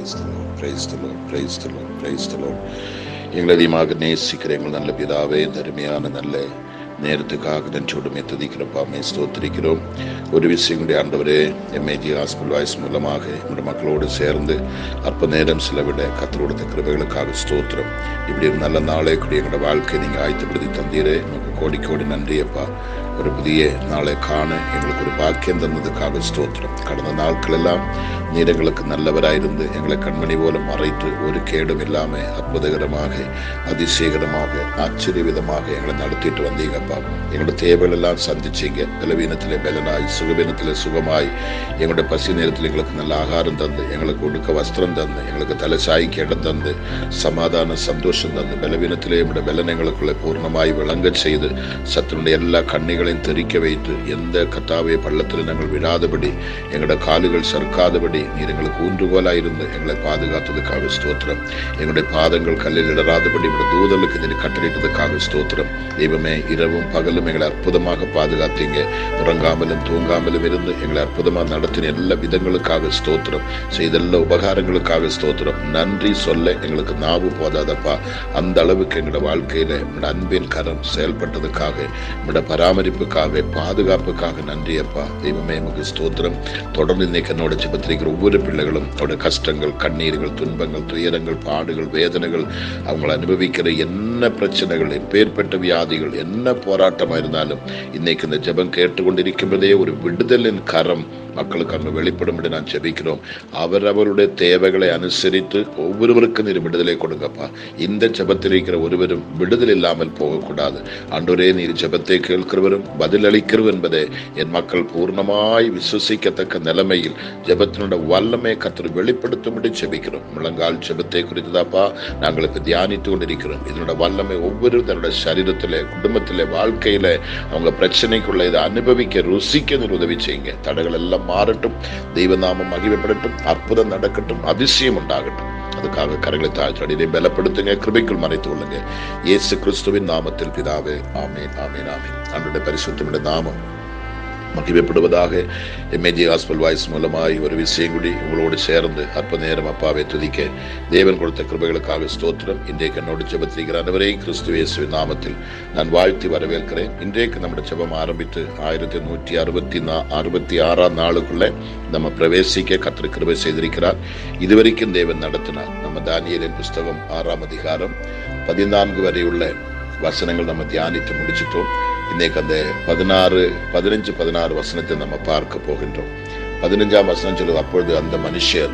Praise the Lord, praise the Lord, praise the Lord, praise the Lord. எங்களை அதிகமாக நேசிக்கிற எங்கள் நல்ல பிதாவே, தருமையான நல்ல நேரத்துக்காக நன்றியோடுமே துதிக்கிறப்பாமே ஸ்தோத்திரிக்கிறோம். ஒரு விஷயங்களுடைய ஆண்டவரே, எம்ஏஜி ஹாஸ்பிட்டல் வாய்ஸ் மூலமாக நம்முடைய மக்களோடு சேர்ந்து அற்ப நேரம் செலவிட கர்த்தருடைய கிருபைகளுக்காக ஸ்தோத்திரம். இப்படி ஒரு நல்ல நாளே கூடிய எங்களோட வாழ்க்கை நீங்கள் ஆயத்தப்படுத்தி தந்தீரே, உங்களுக்கு கோடி கோடி நன்றி அப்பா. ஒரு புதிய நாளை காண எங்களுக்கு ஒரு பாக்கியம் தந்ததுக்காக ஸ்தோத்திரம். கடந்த நாட்கள் எல்லாம் நீர் எங்களுக்கு நல்லவராயிருந்து எங்களை கண்மணி போல மறைத்து ஒரு கேடும் இல்லாமல் அற்புதகரமாக அதிசயகரமாக ஆச்சரியவிதமாக எங்களை நடத்திட்டு வந்தீங்கப்பா. எங்களோட தேவைகள் எல்லாம் சந்திச்சிங்க. பலவீனத்திலே பலனாய், சுகவீனத்திலே சுகமாய், எங்களோட பசி நேரத்தில் எங்களுக்கு நல்ல ஆகாரம் தந்து, எங்களுக்கு உடுக்க வஸ்திரம் தந்து, எங்களுக்கு தலை சாய்க்கு இடம் தந்து, சமாதான சந்தோஷம் தந்து, பலவீனத்திலே எங்களுடைய பலன் எங்களுக்குள்ள பூர்ணமாய் விளங்க செய்து, சத்தினுடைய எல்லா கண்ணிகளையும் தெரிக்க வைத்து, எந்த கத்தாவே பள்ளத்தில் நாங்கள் விழாதபடி, எங்களோட காலுகள் சறுக்காதபடி நீர் எங்களுக்கு ஊன்றுகோலாயிருந்து எங்களை பாதுகாத்ததுக்காக ஸ்தோத்திரம். எங்களுடைய பாதங்கள் கல்லில் இடராதபடி தூதலுக்கு நீர் கட்டளையிட்டதுக்காக ஸ்தோத்திரம். தெய்வமே, இரவும் பகலும் எங்களை அற்புதமாக பாதுகாத்தீங்க. உறங்காமலும் தூங்காமலும் இருந்து எங்களை அற்புதமாக நடத்தின எல்லா விதங்களுக்காக ஸ்தோத்திரம். செய்த எல்லா உபகாரங்களுக்காக ஸ்தோத்திரம். நன்றி சொல்ல எங்களுக்கு நாவு போதாதப்பா. அந்த அளவுக்கு எங்களோட வாழ்க்கையில உங்களோட அன்பின் கரம் செயல்பட்டதுக்காக, உங்களோட பராமரிப்புக்காக, பாதுகாப்புக்காக நன்றி அப்பா. தெய்வமே, எமக்கு ஸ்தோத்திரம். தொடர்ந்து இன்னைக்கு என்னோட ஜெபத்திருக்கிற ஒவ்வொரு பிள்ளைகளும் அவருடைய கஷ்டங்கள், கண்ணீர்கள், துன்பங்கள், துயரங்கள், பாடுகள், வேதனைகள், அவங்களை அனுபவிக்கிற என்ன பிரச்சனைகள், எப்பேற்பட்ட வியாதிகள், என்ன போராட்டமா இருந்தாலும் இன்னைக்கு இந்த ஜெபம் கேட்டுக்கொண்டிருக்கும்போதே ஒரு விடுதலின் கரம் மக்களுக்கு அங்கு வெளிப்படும் என்று நான் ஜெபிக்கிறோம். அவரவருடைய தேவைகளை அனுசரித்து ஒவ்வொருவருக்கும் நீர் விடுதலை கொடுங்கப்பா. இந்த ஜெபத்தில் இருக்கிற ஒருவரும் விடுதல் இல்லாமல் போகக்கூடாது. ஆண்டவரே, நீர் ஜெபத்தை கேட்கிறவரும் பதில் அளிக்கிறவர் என்பதை என் மக்கள் பூர்ணமாய் விசுவசிக்கத்தக்க நிலைமையில் ஜெபத்தினுடைய வல்லமை கர்த்தர் வெளிப்படுத்தும்படி ஜெபிக்கிறோம். முழங்கால் ஜெபத்தை குறித்துதாப்பா நாங்கள் இப்ப தியானித்து கொண்டிருக்கிறோம். இதனோட வல்லமை ஒவ்வொரு தன்னுடைய சரீரத்திலே, குடும்பத்திலே, வாழ்க்கையில அவங்க பிரச்சனைக்குள்ள இதை அனுபவிக்க, ருசிக்க நீர் உதவி செய்யுங்க. தடைகள் எல்லாம் மாறட்டும், தெய்வநாமம் மகிமைப்படட்டும், அற்புதம் நடக்கட்டும், அதிசயம் உண்டாகட்டும். அதுக்காக கரங்களை தாழ்த்தி பலப்படுத்துங்க, கிருபைக்குள் மறைத்து கொள்ளுங்க. இயேசு கிறிஸ்துவின் நாமத்தில் பிதாவே, ஆமேன், ஆமேன், ஆமேன். நம்முடைய பரிசுத்தமுடைய நாமம் மகிமைப்படுவதாக. எம்ஏஜி ஹாஸ்பிட்டல் வாய்ஸ் மூலமாய் ஒரு விஷயம் கூடி உங்களோடு சேர்ந்து அற்ப நேரம் அப்பாவை துதிக்க தேவன் கொடுத்த கிருபைகளுக்காக ஸ்தோத்திரம். இன்றைக்கு என்னோடு ஜெபத்திருக்கிறவரை கிறிஸ்து இயேசுவின் நாமத்தில் நான் வாழ்த்தி வரவேற்கிறேன். இன்றைக்கு நம்முடைய ஜெபம் ஆரம்பித்து 1166ஆம் நாளுக்குள்ள நம்ம பிரவேசிக்க கர்த்தர் கிருபை செய்திருக்கிறார். இதுவரைக்கும் தேவன் நடத்தினார். நம்ம தானியேலின் புஸ்தகம் 6ஆம் அதிகாரம் 14 வரை உள்ள வசனங்கள் நம்ம தியானித்து முடிச்சிட்டோம். இன்னைக்கு அந்த 15-16 வசனத்தை நம்ம பார்க்க போகின்றோம். 15ஆம் வசனம் சொல்லுது, அப்பொழுது அந்த மனுஷர்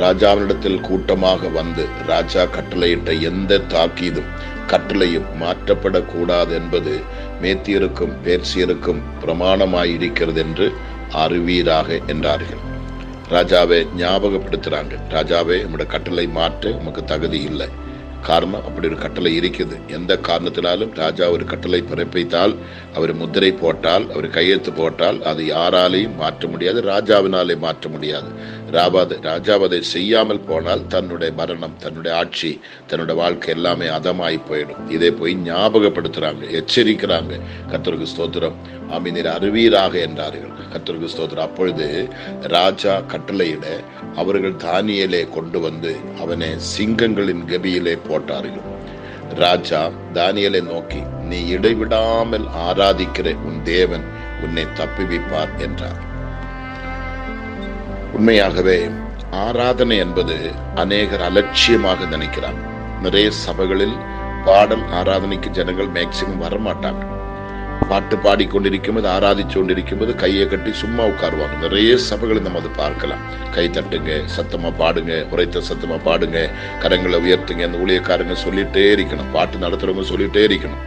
ராஜாவினிடத்தில் கூட்டமாக வந்து, ராஜா கட்டளையிட்ட எந்த தாக்கீதும் கட்டளையும் மாற்றப்படக்கூடாது என்பது மேத்தியருக்கும் பேர்சியருக்கும் பிரமாணமாயிருக்கிறது என்று அறிவீராக என்றார்கள். ராஜாவை ஞாபகப்படுத்துறாங்க. ராஜாவே, நம்முடைய கட்டளை மாற்ற நமக்கு தகுதி இல்லை. காரணம், அப்படி ஒரு கட்டளை இருக்குது. எந்த காரணத்தினாலும் ராஜா ஒரு கட்டளை பிறப்பித்தால், அவர் முத்திரை போட்டால், அவர் கையெழுத்து போட்டால், அது யாராலையும் மாற்ற முடியாது, ராஜாவினாலே மாற்ற முடியாது. ராஜாவதை செய்யாமல் போனால் தன்னுடைய மரணம், தன்னுடைய ஆட்சி, தன்னுடைய வாழ்க்கை எல்லாமே அதமாய் போயிடும். இதை போய் ஞாபகப்படுத்துறாங்க, எச்சரிக்கிறாங்க. கர்த்தருக்கு ஸ்தோத்திரம். ஆமீன், அறிவீராக என்றார்கள். கர்த்தருக்கு ஸ்தோத்திரம். அப்பொழுது ராஜா கட்டளையிட அவர்கள் தானியேலை கொண்டு வந்து அவனை சிங்கங்களின் கபியிலே போட்டார்கள். ராஜா தானியேலை நோக்கி, நீ இடைவிடாமல் ஆராதிக்கிற உன் தேவன் உன்னை தப்புவிப்பார் என்றார். உண்மையாகவே ஆராதனை என்பது அநேகர் அலட்சியமாக நினைக்கிறார். நிறைய சபைகளில் பாடல் ஆராதனைக்கு ஜனங்கள் மேக்சிமம் வரமாட்டாங்க. பாட்டு பாடிக்கொண்டிருக்கும் போது, ஆராதிச்சு கொண்டிருக்கும் போது கையை கட்டி சும்மா உட்காருவாங்க. நிறைய சபைகளை நம்ம அதை பார்க்கலாம். கை தட்டுங்க, சத்தமா பாடுங்க, உரைத்த சத்தமா பாடுங்க, கரங்களை உயர்த்துங்க. அந்த ஊழியக்காரங்க சொல்லிட்டே இருக்கணும், பாட்டு நடத்துறவங்க சொல்லிட்டே இருக்கணும்.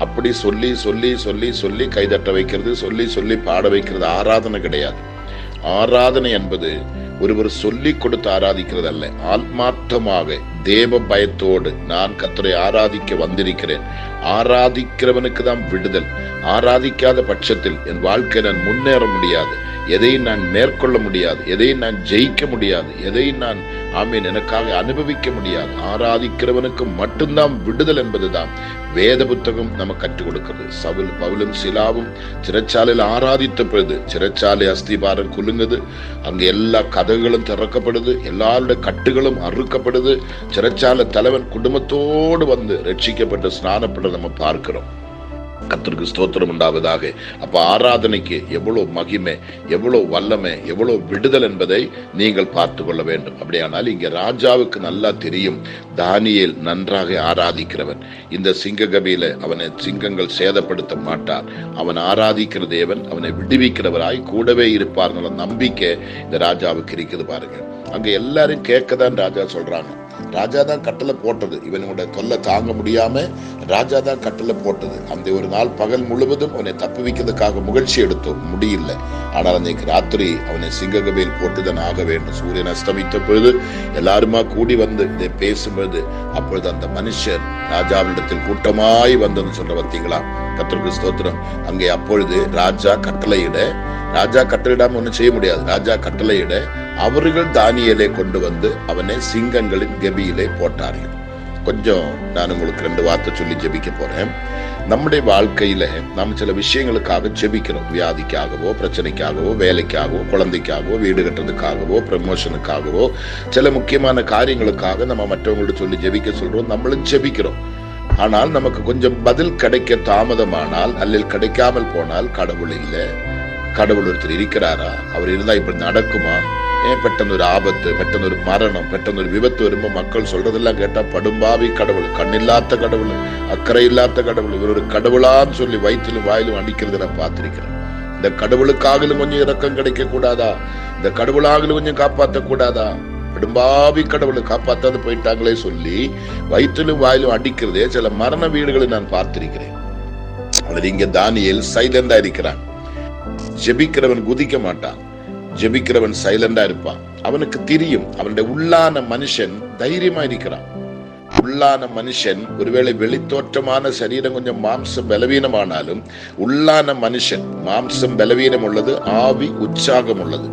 அப்படி சொல்லி சொல்லி சொல்லி சொல்லி கை தட்ட வைக்கிறது, சொல்லி சொல்லி பாட வைக்கிறது ஆராதனை கிடையாது. ஆராதனை என்பது ஒருவர் சொல்லி கொடுத்து ஆராதிக்கிறது அல்ல. ஆத்மார்த்தமாக தேவ பயத்தோடு நான் கர்த்தரை ஆராதிக்க வந்திருக்கிறேன். ஆராதிக்கிறவனுக்கு தான் விடுதல். ஆராதிக்காத பட்சத்தில் என் வாழ்க்கை நான் முன்னேற முடியாது. எதையும் நான் மேற்கொள்ள முடியாது, எதையும் நான் ஜெயிக்க முடியாது, எதையும் நான் எனக்காக அனுபவிக்க முடியாது. ஆராதிக்கிறவனுக்கு மட்டும்தான் விடுதல் என்பதுதான் வேத புத்தகம் நம்ம கற்றுக் கொடுக்கிறது. பவுலும் சிலாவும் சிறைச்சாலையில் ஆராதித்த பொழுது சிறைச்சாலை அஸ்திபாரம் குலுங்குது, அங்க எல்லா கதவுகளும் திறக்கப்படுது, எல்லாருடைய கட்டுகளும் அறுக்கப்படுது. சிறைச்சாலை தலைவன் குடும்பத்தோடு வந்து ரட்சிக்கப்பட்டு ஸ்நானப்பட்டு நம்ம பார்க்கிறோம். கர்த்தருக்கு ஸ்தோத்திரம் உண்டாவதாக. அப்ப ஆராதனைக்கு எவ்வளவு மகிமை, எவ்வளவு வல்லமை, எவ்வளவு விடுதல் என்பதை நீங்கள் பார்த்து கொள்ள வேண்டும். அப்படியானால் இங்க ராஜாவுக்கு நல்லா தெரியும், தானியேல் நன்றாக ஆராதிக்கிறவன். இந்த சிங்க கபியில அவனை சிங்கங்கள் சேதப்படுத்த மாட்டார். அவன் ஆராதிக்கிற தேவன் அவனை விடுவிக்கிறவராய் கூடவே இருப்பார் நம்பிக்கை இந்த ராஜாவுக்கு இருக்குது பாருங்க. அங்க எல்லாரும் கேட்கதான் ராஜா சொல்றாங்க. ராஜா தான் கட்டளை போட்டது, இவனோட தொல்லை தாங்க முடியாம ராஜா தான் கட்டளை போட்டது. அந்த ஒரு நாள் பகல் முழுவதும் அவனை தப்புவிக்கிறதுக்காக முயற்சி எடுத்தோம், முடியல. ஆனால் அன்னைக்கு ராத்திரி அவனை சிங்ககபையில் போட்டுதான் ஆக வேண்டும். சூரியன் அஸ்தமித்த பொழுது எல்லாருமா கூடி வந்து இதை பேசும்போது அப்பொழுது அந்த மனுஷர் ராஜாவிடத்தில் கூட்டமாய் வந்ததுன்னு சொல்ற பார்த்தீங்களா? கர்த்தருக்கு ஸ்தோத்திரம். அங்கே அப்பொழுது ராஜா கட்டளையிடாம ஒன்னும் செய்ய முடியாது. ராஜா கட்டளையிட அவர்கள் தானியேலை கொண்டு வந்து அவனை சிங்கங்களின் கபியிலே போட்டார்கள். கொஞ்சம் நான் உங்களுக்கு 2 வார்த்தை சொல்லி ஜெபிக்க போறேன். நம்முடைய வாழ்க்கையில நாம் சில விஷயங்களுக்காக ஜெபிக்கிறோம். வியாதிக்காகவோ, பிரச்சனைக்காகவோ, வேலைக்காகவோ, குழந்தைக்காகவோ, வீடு கட்டுறதுக்காகவோ, ப்ரமோஷனுக்காகவோ, சில முக்கியமான காரியங்களுக்காக நம்ம மற்றவங்கள்ட்ட சொல்லி ஜெபிக்க சொல்றோம். நம்மளும் ஜெபிக்கிறோம். ஆனால் நமக்கு கொஞ்சம் பதில் கிடைக்க தாமதமானால் அல்லது கிடைக்காமல் போனால் கடவுள் இல்லை, கடவுள் ஒருத்தர் இருக்கிறாரா, அவர் இருந்தா இப்படி நடக்குமா, ஏன் பெட்டன் ஒரு ஆபத்து, பெட்டன் ஒரு மரணம், பெட்டன் ஒரு விபத்து வரும்போது மக்கள் சொல்றதெல்லாம் கேட்டா படும்பாவி கடவுள், கண்ணில்லாத கடவுள், அக்கறை இல்லாத கடவுள், இவர் ஒரு கடவுளான்னு சொல்லி வயிற்றிலும் வாயிலும் அடிக்கிறத நான் பார்த்திருக்கிறேன். இந்த கடவுளுக்காகலும் கொஞ்சம் இரக்கம் கிடைக்க கூடாதா? இந்த கடவுளாகலும் கொஞ்சம் காப்பாற்ற கூடாதா? படும்பாவி கடவுளை காப்பாத்தாது போயிட்டாங்களே சொல்லி வயிற்றிலும் வாயிலும் அடிக்கிறதே சில மரண வீடுகளை நான் பார்த்திருக்கிறேன். அதில் இங்க தானியேல் சைலண்டா இருக்கிறான். ஜெபிக்கிறவன் குதிக்க மாட்டான், ஜெபிக்கிறவன் சைலண்டா இருப்பான். அவனுக்கு தெரியும் அவனுடைய உள்ளான மனுஷன் தைரியமா இருக்கிறான். உள்ளான மனுஷன் ஒருவேளை வெளித்தோற்றமான சரீரம் கொஞ்சம் மாம்சம் பலவீனமானாலும் உள்ளான மனுஷன் மாம்சம் பலவீனம் உள்ளது, ஆவி உற்சாகம் உள்ளது.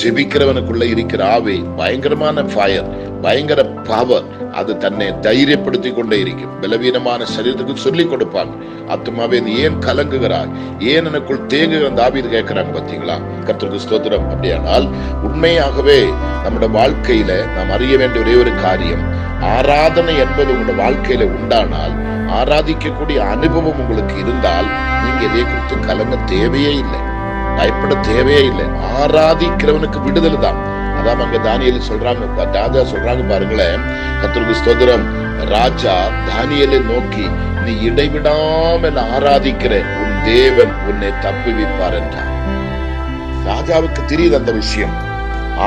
ஜெபிக்கிறவனுக்குள்ள இருக்கிற ஆவி பயங்கரமான ஃபயர், பயங்கர பவர். அது தன்னை தைரியப்படுத்தி கொண்டே இருக்கும். பலவீனமான சரீரத்துக்கு சொல்லி கொடுப்பாங்க, ஆத்துமாவே ஏன் கலங்குகிறாய், ஏன் எனக்குள் தேங்குகிற தாவீது கேட்கிறாங்க பார்த்தீங்களா? கர்த்தருக்கு ஸ்தோத்திரம். அப்படியானால் உண்மையாகவே நம்முடைய வாழ்க்கையில நாம் அறிய வேண்டிய ஒரே ஒரு காரியம், ஆராதனை என்பது உங்களுடைய வாழ்க்கையில உண்டானால், ஆராதிக்கக்கூடிய அனுபவம் உங்களுக்கு இருந்தால் நீங்க இதை குறித்து கலங்க தேவையே இல்லை, பயப்பட தேவையே இல்லை. ஆராதிக்கிறவனுக்கு விடுதல் தான். அதான் அங்க தானியேல் சொல்றாங்க, ராஜா சொல்றாங்க பாருங்களேன். கர்த்தருக்கு ஸ்தோத்திரம். ராஜா தானியேலை நோக்கி, நீ இடைவிடாமல் ஆராதிக்கிற உன் தேவன் உன்னை தப்புவிப்பார் என்றார். ராஜாவுக்கு தெரியுது அந்த விஷயம்,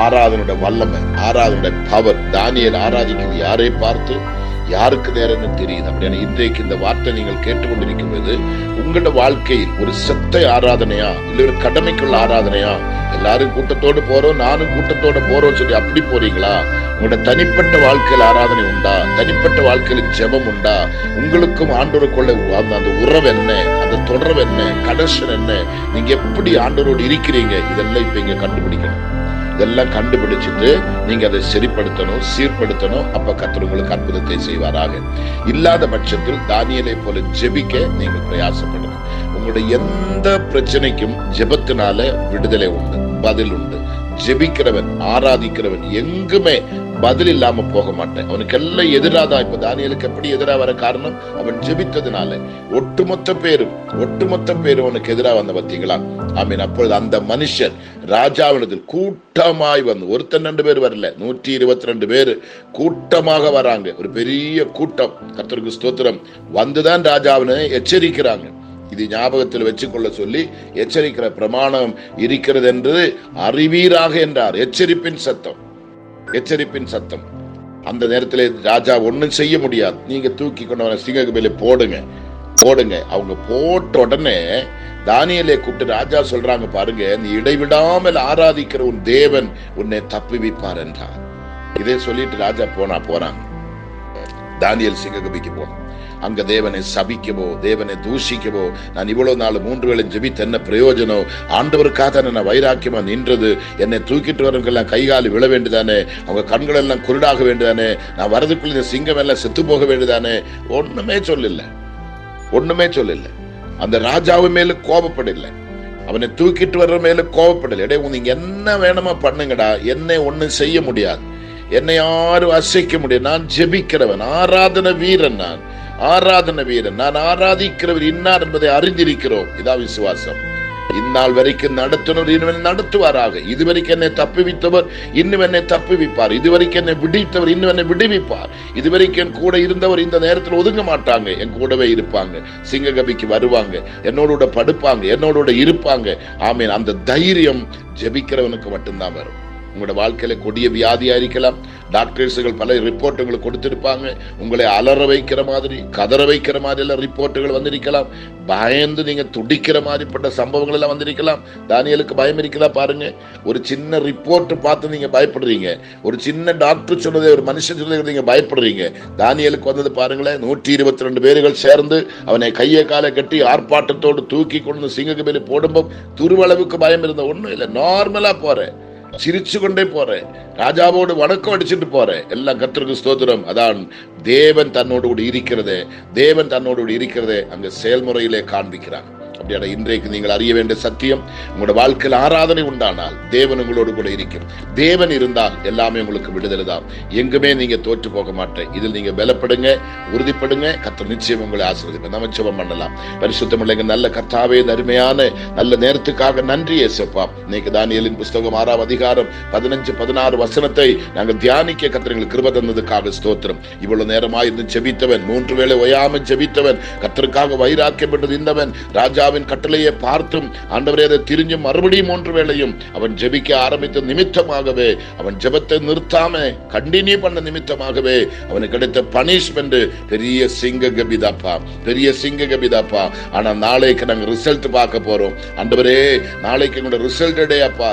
ஆராதனுடைய வல்லமை, ஆராதனுடைய பவர். தானியேல் ஆராதிக்கிறது யாரை பார்த்து, யாருக்கு நேரம் தெரியுது. அப்படின்னா இன்றைக்கு இந்த வார்த்தை நீங்கள் கேட்டுக்கொண்டிருக்கும் போது உங்களோட வாழ்க்கையில் ஒரு செத்த ஆராதனையா இல்ல ஒரு கடமைக்குள்ள ஆராதனையா? எல்லாரும் கூட்டத்தோடு போறோம், நானும் கூட்டத்தோட போறோம் சொல்லி அப்படி போறீங்களா? உங்களோட தனிப்பட்ட வாழ்க்கையில் ஆராதனை உண்டா? தனிப்பட்ட வாழ்க்கையில ஜெபம் உண்டா? உங்களுக்கும் ஆண்டவருக்குள்ள அந்த உறவு என்ன, அந்த தொடர்பு என்ன, கனெக்ஷன் என்ன, நீங்க எப்படி ஆண்டவரோடு இருக்கிறீங்க? இதெல்லாம் இப்ப இங்க கண்டுபிடிக்கணும். இதெல்லாம் கண்டுபிடிச்சிட்டு நீங்க அதை சரிப்படுத்தணும், சீர்படுத்தணும். அப்ப கர்த்தர் உங்களுக்கு அற்புதத்தை செய்வாராக. இல்லாத பட்சத்தில் தானியேலை போல ஜெபிக்க நீங்கள் பிரயாசப்படணும். உங்களுடைய எந்த பிரச்சனைக்கும் ஜெபத்தினால விடுதலை உண்டு, பதில் உண்டு. ஜெபிக்கிறவன், ஆராதிக்கிறவன் எங்குமே பதில் இல்லாம போக மாட்டேன். அவனுக்கு எல்லாம் எதிராதான். இப்ப தானியேலுக்கு எப்படி எதிரா வர காரணம்? அவன் ஜெபித்ததுனால. ஒட்டுமொத்த பேரும் அவனுக்கு எதிராக வந்த பார்த்தீங்களா? ஆமீன். அப்பொழுது அந்த மனுஷன் ராஜாவினத்தில் கூட்டமாய் வந்து, ஒருத்தன் 2 பேர் வரல, 122 பேர் கூட்டமாக வராங்க. ஒரு பெரிய கூட்டம். கர்த்தருக்கு ஸ்தோத்திரம். வந்துதான் ராஜாவினை எச்சரிக்கிறாங்க. இது ஞாபகத்தில் வச்சுக்கொள்ள சொல்லி எச்சரிக்கிற பிரமாணம் இருக்கிறது என்று அறிவீராக என்றார். எச்சரிப்பின் சத்தம். அந்த நேரத்தில் ராஜா ஒன்னும் செய்ய முடியாது. நீங்க தூக்கி கொண்டு சிங்ககபில போடுங்க. அவங்க போட்ட உடனே தானியேலை கூப்பிட்டு ராஜா சொல்றாங்க பாருங்க, நீ இடைவிடாமல் ஆராதிக்கிற உன் தேவன் உன்னை தப்புவிப்பார் என்றார். இதே சொல்லிட்டு ராஜா போறாங்க. தானியேல் சிங்ககபிக்கு போனான். அங்க தேவனை சபிக்கவோ தேவனை தூஷிக்கவோ, நான் இவ்வளவு நாள் 3 வேளை ஜெபித்து என்ன பிரயோஜனம்? ஆண்டவருக்காக நான் வைராக்கியமா நின்றது, என்னை தூக்கிட்டு வரவங்கெல்லாம் கைகாலி விழ வேண்டியதானே, அவங்க கண்கள் எல்லாம் குருடாக வேண்டியதானே, நான் வரதுக்குள்ள இந்த சிங்கம் எல்லாம் செத்து போக வேண்டியதானே? ஒண்ணுமே சொல்லல. அந்த ராஜாவு மேல கோபப்படல, அவனை தூக்கிட்டு வர்ற மேல கோபப்படல. நீங்க என்ன வேணுமா பண்ணுங்கடா, என்னை ஒண்ணும் செய்ய முடியாது, என்னை யாரும் அசைக்க முடியாது. நான் ஜெபிக்கிறவன், ஆராதன வீரன், நான் ஆராதிக்கிறவர் இன்னார் என்பதை அறிந்திருக்கிறோம். இதான் விசுவாசம். இந்நாள் வரைக்கும் நடத்தினவர் இன்னும் நடத்துவாராக. இதுவரைக்கும் என்னை தப்புவித்தவர் இன்னும் என்னை தப்புவிப்பார். இதுவரைக்கும் என்னை விடுவித்தவர் இன்னும் என்னை விடுவிப்பார். இதுவரைக்கும் என் கூட இருந்தவர் இந்த நேரத்தில் ஒதுங்க மாட்டாங்க, என் கூடவே இருப்பாங்க. சிங்ககபிக்கு வருவாங்க, என்னோட படுப்பாங்க, என்னோட இருப்பாங்க. ஆமீன். அந்த தைரியம் ஜெபிக்கிறவனுக்கு மட்டும்தான் வரும். உங்களோட வாழ்க்கையில கொடிய வியாதியா இருக்கலாம், டாக்டர்ஸுகள் பல ரிப்போர்ட்டுகளை கொடுத்திருப்பாங்க, உங்களை அலற வைக்கிற மாதிரி கதற வைக்கிற மாதிரி எல்லாம் ரிப்போர்ட்டுகள் வந்திருக்கலாம், பயந்து நீங்க துடிக்கிற மாதிரிப்பட்ட சம்பவங்கள் எல்லாம் வந்திருக்கலாம். தானியேலுக்கு பயம் இருக்குதா பாருங்க. ஒரு சின்ன ரிப்போர்ட் பார்த்து நீங்க பயப்படுறீங்க, ஒரு சின்ன டாக்டர் சொன்னதை ஒரு மனுஷன் சொன்னதை நீங்க பயப்படுறீங்க. தானியேலுக்கு வந்தது பாருங்களேன், 122 பேர்கள் சேர்ந்து அவனை கையை காலை கட்டி ஆர்ப்பாட்டத்தோடு தூக்கி கொண்டு சிங்ககபில போடும்போது துருவளவுக்கு பயம் இருந்த ஒண்ணும் இல்லை. நார்மலா போறேன், சிரிச்சு கொண்டே போறேன், ராஜாவோடு வணக்கம் அடிச்சுட்டு போறேன். எல்லாம் கர்த்தருக்கு ஸ்தோத்திரம். அதான் தேவன் தன்னோடு இருக்கிறதே அங்க செயல்முறையிலே காண்பிக்கிறாங்க. அப்படியான இன்றைக்கு நீங்கள் அறிய வேண்டிய சத்தியம், உங்களோட வாழ்க்கையில் ஆராதனை உண்டானால் தேவன் உங்களோடு கூட இருக்கும். தேவன் இருந்தால் எல்லாமே உங்களுக்கு விடுதலை தான். எங்குமே நீங்க தோற்று போக மாட்டேன். இதில் நீங்க பலப்படுங்க, உறுதிப்படுங்க. கர்த்தர் நிச்சயம் உங்களை ஆசீர்வதிப்பார். நம்ம ஜெபம் பண்ணலாம். பரிசுத்தமுள்ள நல்ல கர்த்தாவே, அருமையான நல்ல நேரத்துக்காக நன்றி இயேசுப்பா. இன்னைக்கு தானியேலின் புஸ்தகம் 6ஆம் அதிகாரம் 15-16 வசனத்தை நாங்கள் தியானிக்க கர்த்தர் எங்களுக்கு கிருபை தந்ததுக்காக ஸ்தோத்திரம். இவ்வளவு நேரமாய் இருந்து ஜெபித்தவன், 3 வேளை ஓயாமல் ஜெபித்தவன், கர்த்தருக்காக வைராக்கியப்பட்டு இருந்தவன், ராஜாவின் கட்டளையை பார்த்தும் ஆண்டவரே அதை திரிஞ்சு மறுபடியும் 3 வேளையும் அவன் ஜெபிக்க ஆரம்பித்த நிமித்தமாகவே, அவன் ஜெபத்தை நிறுத்தாம கண்டினியூ பண்ண நிமித்தமாகவே அவனுக்கு கிடைத்த பனிஷ்மெண்ட் பெரிய சிங்க கபிதாப்பா. ஆனா நாளைக்கு நாங்க ரிசல்ட் பார்க்க போறோம். ஆண்டவரே, நாளைக்கு எங்களோட ரிசல்ட் டே அப்பா.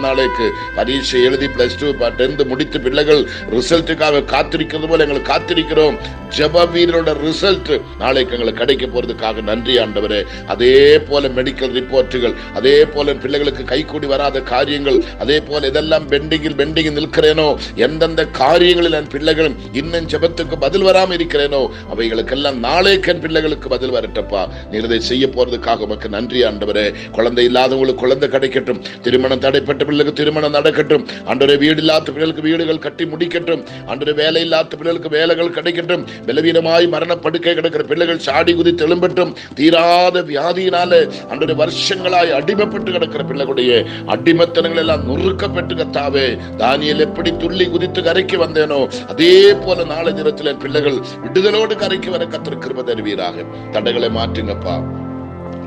நாளைக்கு பரீட்சை எழுதி +2 10th முடித்து பிள்ளைகள் ரிசல்ட்டுக்காக காத்திருக்கிறது போல எங்களுக்கு காத்திருக்கிறோம். ஜெப வீரரோட ரிசல்ட் நாளைக்கு எங்களுக்கு கிடைக்க போறதுக்காக நன்றி ஆண்டவரே. அதே போல மெடிக்கல் ரிப்போர்ட்டுகள், அதே போல பிள்ளைகளுக்கு கைகூடி வராத காரியங்கள், அதே போல இதெல்லாம் பெண்டிங்கில் நிற்கிறேனோ, எந்தெந்த காரியங்களில் என் பிள்ளைகள் இன்னும் ஜெபத்துக்கு பதில் வராம இருக்கிறேனோ அவைகளுக்கெல்லாம் நாளைக்கு என் பிள்ளைகளுக்கு பதில் வரட்டப்பா. நீர் இதை செய்ய போறதுக்காக உமக்கு நன்றி ஆண்டவரே. குழந்தை இல்லாதவங்களுக்கு குழந்தை கிடைக்கட்டும், திருமணம் தடைப்பட்ட பிள்ளைகளுக்கு திருமணம் நடக்கட்டும் ஆண்டவரே. வீடு இல்லாத பிள்ளைகளுக்கு வீடுகள் கட்டி முடிக்கட்டும் ஆண்டவரே. வேலை இல்லாத பிள்ளைகளுக்கு வேலைகள் கிடைக்கட்டும். பலவீனமாய் மரண படுக்கை கிடக்கிற பிள்ளைகள் சாடி குதித்து எழும்பட்டும். தீராத வியாதியினால அன்றைய வருஷங்களாய் அடிமைப்பட்டு கிடக்கிற பிள்ளைகளுடைய அடிமத்தனங்கள் எல்லாம் நொறுக்கப்பட்டு கர்த்தாவே, தானியேல் எப்படி துள்ளி குதித்து கரைக்கு வந்தேனோ அதே போல நாளை தினத்தில் பிள்ளைகள் விடுதலோடு கரைக்கு வர கர்த்தர் கிருபை தருவீராக.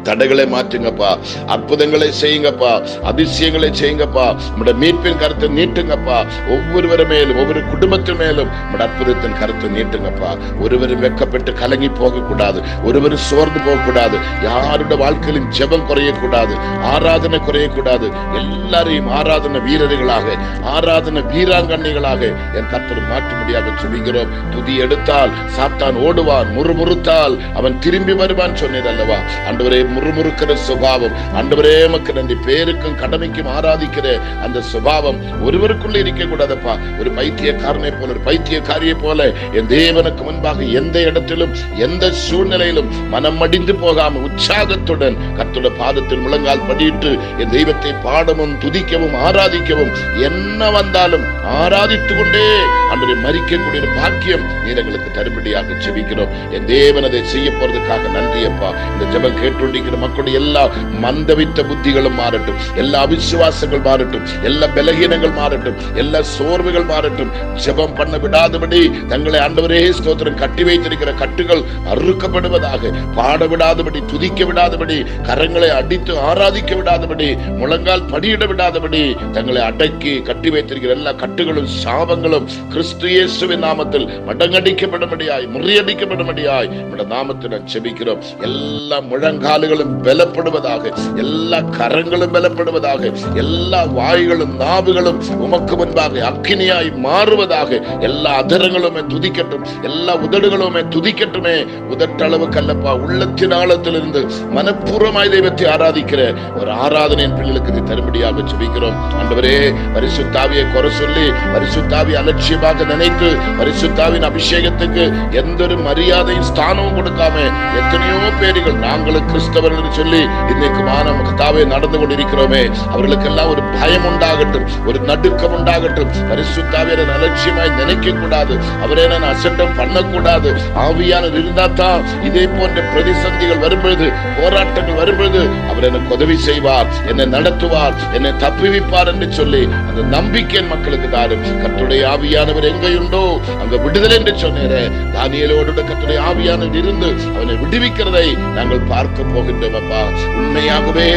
தடைகளை மாற்றுங்கப்பா, அற்புதங்களை செய்யுங்கப்பா, அதிசயங்களை செய்யுங்கப்பா. நம்முடைய மீட்பின் கருத்தை நீட்டுங்கப்பா. ஒவ்வொருவர் மேலும், ஒவ்வொரு குடும்பத்தின் மேலும் நம்முடைய அற்புதத்தின் கருத்தை நீட்டுங்கப்பா. ஒருவரும் வெட்கப்பட்டு கலங்கி போகக்கூடாது, ஒருவரும் சோர்ந்து போகக்கூடாது, யாருடைய வாழ்க்கையிலும் ஜெபம் குறையக்கூடாது, ஆராதனை குறையக்கூடாது. எல்லாரையும் ஆராதனை வீரர்களாக, ஆராதனை வீராங்கண்ணிகளாக என் கர்த்தர் மாற்றும்படியாக சொல்கிறோம். துதி எடுத்தால் சாத்தான் ஓடுவான், முறுமுறுத்தால் அவன் திரும்பி வருவான் சொன்னது அல்லவா ஆண்டவரே. முறுமுறுக்கிற சுபாவம் ஆண்டவரே உமக்கு நன்றி. பேருக்கும் கடமைக்கும் ஆராதிக்கிற அந்த சுபாவம் ஒருவருக்குள்ள இருக்க கூடாதப்பா. ஒரு பைத்தியக்காரனை போல, ஒரு பைத்தியக்காரியை போல என் தேவனுக்கு முன்பாக எந்த இடத்திலும் எந்த சூழ்நிலையிலும் மனம் அடிந்து போகாம உற்சாகத்துடன் கர்த்தருடைய பாதத்தில் முழங்கால் படியிட்டு என் தெய்வத்தை பாடவும் துதிக்கவும் ஆராதிக்கவும், என்ன வந்தாலும் ஆராதித்துக் கொண்டே அன்றைய மரிக்கக்கூடிய பாக்கியம் நீர் எங்களுக்கு தரும்படியாக ஜெபிக்கிறோம். என் தேவன் அதை செய்ய போறதுக்காக நன்றி அப்பா. இந்த ஜெபம் கேட்டுண்டிருக்கிற மக்களுடைய எல்லா மந்தவித்த புத்திகளும் மாறட்டும், எல்லா அவிசுவாசங்கள் மாறட்டும், எல்லா பலகீனங்கள் மாறட்டும், எல்லா சோர்வுகள் மாறட்டும். ஜெபம் பண்ண விடாதபடி தங்களை ஆண்டவரே ஸ்தோத்திரம் கட்டி வைத்திருக்கிற கட்டுகள் அறுக்கப்படுவதாக. பாட விடாதபடி, துதிக்க விடாதபடி, கரங்களை அடித்து ஆராதிக்க விடாதபடி, முழங்கால் படியிட விடாதபடி தங்களை அடக்கி கட்டி வைத்திருக்கிற எல்லா கட்டுகளும் சாபங்களும் கிறிஸ்து இயேசுவின் நாமத்தில் மடங்கடிக்கப்படும்படியாய், முறியடிக்கப்படும்படியாய் நம்முடைய நாமத்தில் நான் ஜெபிக்கிறோம். எல்லா முழங்கால்களும் பலப்படுவதாக, எல்லா கரங்களும் பலப்படுவதாக, எல்லா வாய்களும் நாவுகளும் உமக்கு முன்பாக அக்கினியாய் மாறுவதாக, எல்லா அதரங்களுமே துதிக்கட்டும், எல்லா உதடுகளுமே துதிக்கட்டுமே. உதட்டளவுக்கு அல்லப்பா, உள்ளத்தின் ஆழத்திலிருந்து மனப்பூர்வமாய் தெய்வத்தை ஆராதிக்கிற ஒரு ஆராதனையின் பிள்ளைகளுக்கு இதை தரும்படியாக ஜெபிக்கிறோம். ஆண்டவரே, பரிசுத்த ஆவியை குறை சொல்லி, பரிசுத்த ஆவியை அலட்சியமாக நினைத்து, பரிசுத்த ஆவியின் அபிஷேகத்துக்கு எந்த ஒரு மரியாதையும் ஸ்தானமும் கொடுக்காம எத்தனையோ பேர்கள் நாங்களும் கிறிஸ்தவர்கள் சொல்லி இன்னைக்கு மானம் கர்த்தாவே நடந்து கொண்டிருக்கிறோமே, அவர்களுக்கெல்லாம் ஒரு பயம் உண்டாகட்டும், ஒரு நடுக்கம் உண்டாகட்டும். பரிசுத்த ஆவியை அலட்சியமாய் நினைக்க கூடாது, அவரை நான் அசட்டம் பண்ணக்கூடாது. ஆவியானவர் இருந்தா தான் இதே போன்ற பிரதிசந்திகள் வரும்பொழுது, போராட்டங்கள் வரும்பொழுது அவர் எனக்கு உதவி செய்வார், என்னை நடத்துவார், என்னை தப்புவிப்பார் என்று சொல்லி அந்த நம்பிக்கை மக்களுக்கு தாரும். கர்த்தருடைய ஆவியானவர் எங்கேயுண்டோ அங்க விடுதலை என்று சொன்னேன். தானியேலோடு கர்த்தருடைய ஆவியானவர் இருந்து அவனை விடுவிக்கிறதை நாங்கள் பார்க்க போகின்றோம். அப்பா, உண்மையாகவே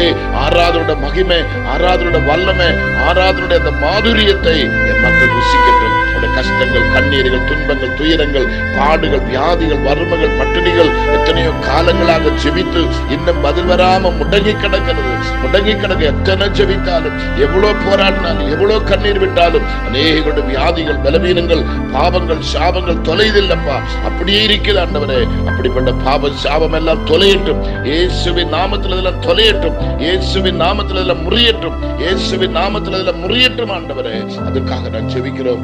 ஆராதனுடைய மகிமை, ஆராதனுடைய வல்லமை, ஆராதனுடைய அந்த மாதுரியத்தை என் மக்கள் ருசிக்கட்டும். கஷ்டங்கள், கண்ணீர்கள், துன்பங்கள், துயரங்கள், பாடுகள், வியாதிகள், வறுமைகள், பட்டினிகள் எத்தனையோ காலங்களாக ஜெபித்து இன்னும் பதில் வராம முடங்கி கிடக்கிறது. முடங்கி கிடக்க எத்தனை ஜெபித்தாலும், எவ்வளவு போராடினாலும், எவ்வளவு கண்ணீர் விட்டாலும் அநேகருடைய வியாதிகள், பலவீனங்கள், பாவங்கள், சாபங்கள் தொலைதில்லப்பா. அப்படியே இருக்கிற ஆண்டவரே, அப்படிப்பட்ட பாவ சாபம் எல்லாம் தொலையட்டும். இயேசுவின் நாமத்தில் எல்லாம் தொலையட்டும். இயேசுவின் நாமத்தில் எல்லாம் முறியட்டும். இயேசுவின் நாமத்தில் எல்லாம் முறியட்டும் ஆண்டவரே. அதுக்காக நான் ஜெபிக்கிறோம்.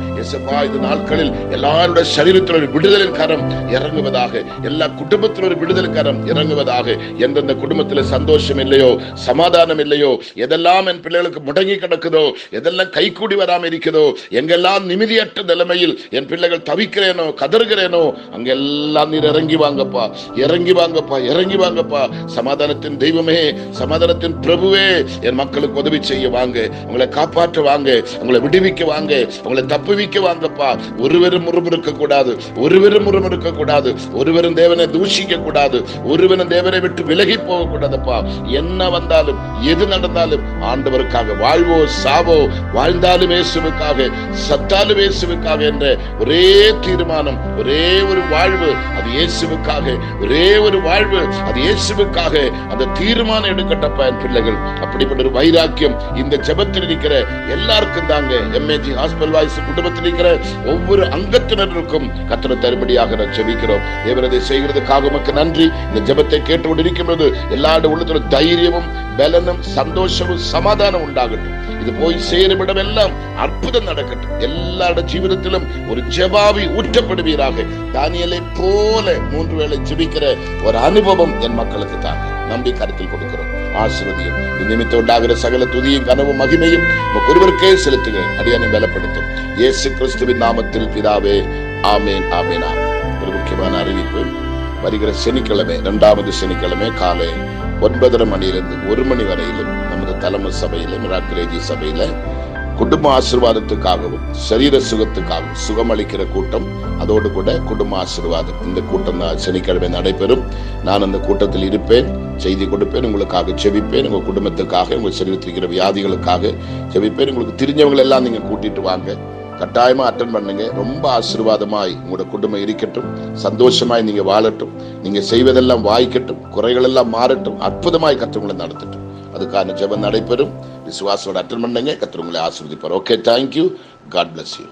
இந்த நாட்களில் எல்லாருடைய சரீரத்தில் ஒரு விடுதலை கரம் இறங்குவதாக, எல்லா குடும்பத்தில் ஒரு விடுதலை கரம் இறங்குவதாக. எந்தெந்த குடும்பத்தில் சந்தோஷம் இல்லையோ, சமாதானம் இல்லையோ, எதெல்லாம் என் பிள்ளைகளுக்கு முடங்கி கிடக்குதோ, எதெல்லாம் கைகூடி வராம இருக்கிறதோ, எங்கெல்லாம் நிம்மதியற்ற நிலைமையில் என் பிள்ளைகள் தவிக்கிறேனோ, கதறுகிறேனோ, அங்கெல்லாம் நீர் இறங்கி வாங்கப்பா, இறங்கி வாங்கப்பா, இறங்கி வாங்கப்பா. சமாதானத்தின் தெய்வமே, சமாதானத்தின் பிரபுவே, என் மக்களுக்கு உதவி செய்ய வாங்க, உங்களை காப்பாற்ற வாங்க, உங்களை விடுவிக்க வாங்க, உங்களை தப்புவிக்க வாங்கப்பா. ஒருவரும் முறுமுறுக்க கூடாது, ஒருவரும் முறுமுறுக்க கூடாது, ஒருவரும் தேவனை தூஷிக்க கூடாது, ஒருவரும் தேவனை விட்டு விலகி போக கூடாதுப்பா. என்ன வந்தாலும், எது நடந்தாலும் ஆண்டவருக்காக வாழ்வோ சாவோ, வாழ்ந்தாலும் இயேசுவுக்காக, சத்தாலும் இயேசுவுக்காக என்ற ஒரே தீர்மானம், ஒரே ஒரு வாழ்வு, அது இயேசுவுக்காக, ஒரே ஒரு வாழ்வு, அது இயேசுவுக்காக. அந்த தீர்மானம் எடுக்கட்டப்பா என் பிள்ளைகள். அப்படிப்பட்ட ஒரு வைராக்கியம் இந்த ஜெபத்தில் இருக்கிற எல்லாருக்கும் தாங்க. எம்ஏஜி ஹாஸ்பிட்டல் வாய்ஸ் குடும்பத்தில் இருக்கிற ஒவ்வொரு அங்கத்தினருக்கும் கர்த்தர் தரும்படியாக நான் ஜெபிக்கிறோம். தேவனதை செய்கிறதுக்காக உமக்கு நன்றி. இந்த ஜெபத்தை கேட்டுக்கொண்டிருக்கும் போது எல்லாருடைய உள்ளத்திலும் தைரியமும், பலனும், சந்தோஷமும், சமாதானம் உண்டாகட்டும். இது போய் சேரும் இடமெல்லாம் அற்புதம் நடக்கட்டும். எல்லாருடைய ஜீவிதத்திலும் ஒரு ஜெபாவி ஊற்றப்படுவீராக. தானியேலை போல 3 வேளை ஜெபிக்கிற ஒரு அனுபவம் என் மக்களுக்கு தாங்க. நம்பி கருத்தில் கொடுக்கிறோம். ஆசீர்வதியும். நிமித்தம் உண்டாகிற சகல துதியும், கனவும், மகிமையும் ஒருவருக்கே செலுத்துகிறேன். அடியானை பலப்படுத்தும் இயேசு கிறிஸ்துவின் நாமத்தில் பிதாவே, ஆமேன், ஆமேன். ஒரு முக்கியமான அறிவிப்பு. வருகிற சனிக்கிழமை, 2வது சனிக்கிழமை காலை 9:30 மணியிலிருந்து 1 மணி வரையிலும் நமது தலைமை சபையில, மிராக்கிள் சபையில குடும்ப ஆசீர்வாதத்துக்காகவும் சரீர சுகத்துக்காகவும் சுகமளிக்கிற கூட்டம், அதோடு கூட குடும்ப ஆசீர்வாதம், இந்த கூட்டம் சனிக்கிழமை நடைபெறும். நான் அந்த கூட்டத்தில் இருப்பேன், செய்தி கொடுப்பேன், உங்களுக்காக ஜெபிப்பேன், உங்க குடும்பத்துக்காக, உங்க சரீரத்தில் இருக்கிற வியாதிகளுக்காக ஜெபிப்பேன். உங்களுக்கு தெரிஞ்சவங்க எல்லாம் நீங்க கூட்டிட்டு வாங்க, கட்டாயமா அட்டன் பண்ணுங்க. ரொம்ப ஆசீர்வாதமாய் உங்களோட குடும்பம் இருக்கட்டும், சந்தோஷமாய் நீங்க வாழட்டும், நீங்க செய்வதெல்லாம் வாய்க்கட்டும், குறைகள் எல்லாம் மாறட்டும், அற்புதமாய் கர்த்தர் உங்களை நடத்தட்டும். அதுக்கான ஜெபம் நடைபெறும். விசுவாசோட அட்டன் பண்ணுங்க. கர்த்தர் உங்களை ஆசீர்வதிப்பார். Okay, thank you. God bless you.